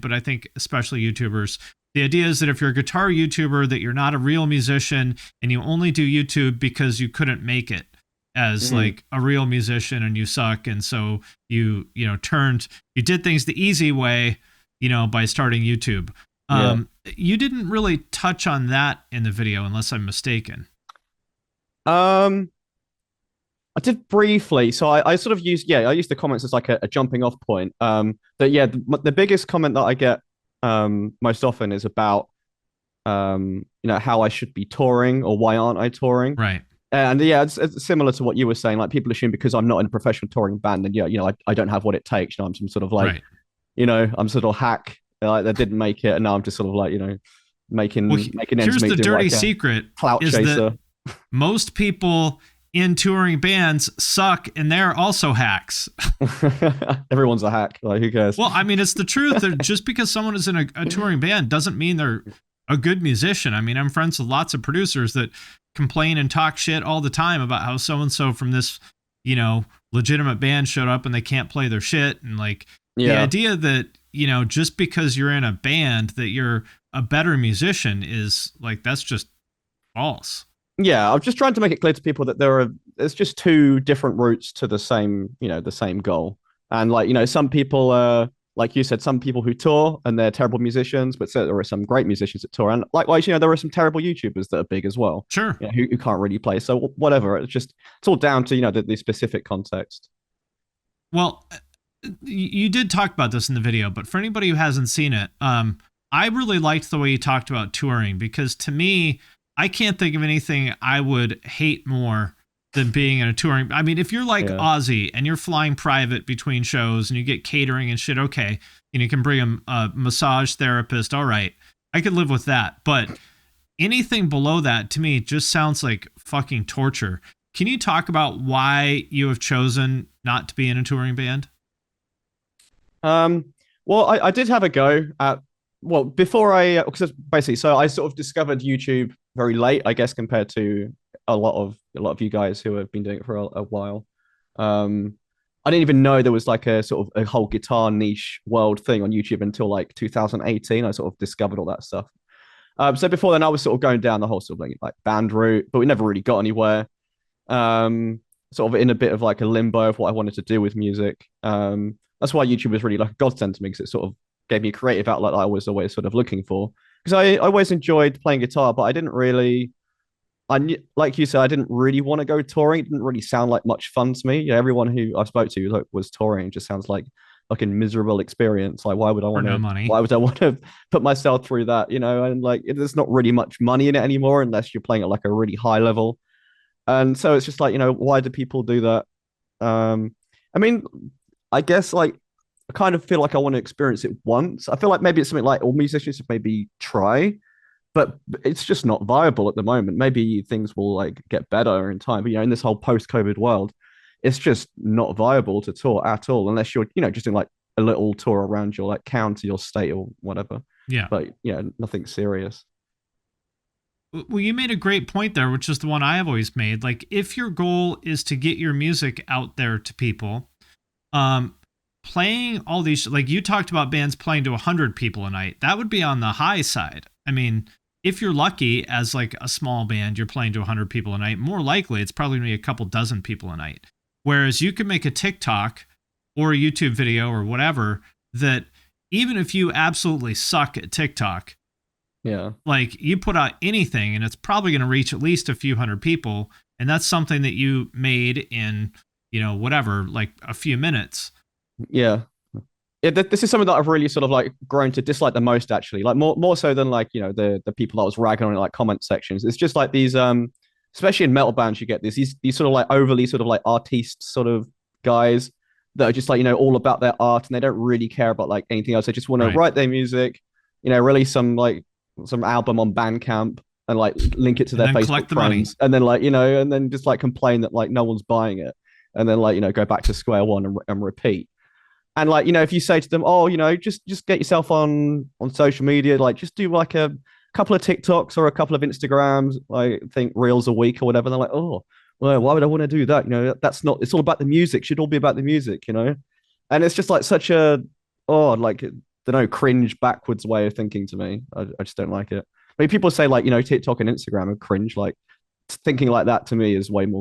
but I think especially YouTubers. The idea is that if you're a guitar YouTuber, that you're not a real musician and you only do YouTube because you couldn't make it as like a real musician and you suck. And so you did things the easy way, by starting YouTube. You didn't really touch on that in the video unless I'm mistaken. I did briefly. So I sort of used, I used the comments as like a jumping off point. The biggest comment that I get most often is about how I should be touring or why aren't I touring? Right. And it's similar to what you were saying. Like people assume because I'm not in a professional touring band, then I don't have what it takes. I'm some sort of like, Right. I'm sort of hack like that didn't make it, and now I'm just sort of like making Well, making ends here's meet, the doing dirty like a secret clout is chaser. that most people in touring bands suck and they're also hacks. Everyone's a hack. Like who cares? Well, I mean, it's the truth. That just because someone is in a touring band doesn't mean they're a good musician. I mean, I'm friends with lots of producers that complain and talk shit all the time about how so-and-so from this, legitimate band showed up and they can't play their shit. And like the idea that, just because you're in a band that you're a better musician is like, that's just false. Yeah, I'm just trying to make it clear to people that there's just two different routes to the same goal. And like, some people like you said, some people who tour and they're terrible musicians, but so there are some great musicians that tour. And likewise, there are some terrible YouTubers that are big as well. Sure. Who can't really play. So whatever. It's all down to, the specific context. Well, you did talk about this in the video, but for anybody who hasn't seen it, I really liked the way you talked about touring, because to me, I can't think of anything I would hate more than being in a touring. I mean, if you're like Ozzy and you're flying private between shows and you get catering and shit, okay, and you can bring a massage therapist, all right, I could live with that. But anything below that to me just sounds like fucking torture. Can you talk about why you have chosen not to be in a touring band? Well, I did have a go at before because basically, so I sort of discovered YouTube very late, I guess, compared to a lot of you guys who have been doing it for a while. I didn't even know there was like a sort of a whole guitar niche world thing on YouTube until like 2018. I sort of discovered all that stuff. So before then, I was sort of going down the whole sort of like band route, but we never really got anywhere. Sort of in a bit of like a limbo of what I wanted to do with music. That's why YouTube was really like a godsend to me, because it sort of gave me a creative outlet that I was always sort of looking for. Because I always enjoyed playing guitar, but I didn't really, like you said, I didn't really want to go touring. It didn't really sound like much fun to me. Everyone who I spoke to was touring just sounds like a miserable experience. Like, why would I want to? No money. Why would I want to put myself through that? And like, there's not really much money in it anymore unless you're playing at like a really high level. And so it's just like, why do people do that? I mean, I guess like I kind of feel like I want to experience it once. I feel like maybe it's something like all musicians should maybe try, but it's just not viable at the moment. Maybe things will like get better in time. But in this whole post-COVID world, it's just not viable to tour at all unless you're, just doing like a little tour around your like county or state or whatever. Yeah. But nothing serious. Well, you made a great point there, which is the one I have always made. Like, if your goal is to get your music out there to people, playing all these, like you talked about bands playing to 100 people a night, that would be on the high side. I mean, if you're lucky as like a small band, you're playing to 100 people a night, more likely it's probably going to be a couple dozen people a night. Whereas you could make a TikTok or a YouTube video or whatever that even if you absolutely suck at TikTok, like you put out anything and it's probably going to reach at least a few hundred people. And that's something that you made in, whatever, like a few minutes. Yeah. This is something that I've really sort of like grown to dislike the most, actually. Like more so than like, the people that was ragging on in like comment sections. It's just like these, especially in metal bands, you get these sort of like overly sort of like artiste sort of guys that are just like, all about their art and they don't really care about like anything else. They just want to write their music, release some album on Bandcamp and like link it to their Facebook friends. And then like, and then just like complain that like no one's buying it. And then like, go back to square one and repeat. And like, if you say to them, oh, just get yourself on social media, like just do like a couple of TikToks or a couple of Instagrams, I think reels a week or whatever. And they're like, oh, well, why would I want to do that? That's not, it's all about the music. Should all be about the music, And it's just like such a, like don't know, cringe backwards way of thinking to me. I just don't like it. I mean, people say like, you know, TikTok and Instagram are cringe. Like thinking like that to me is way more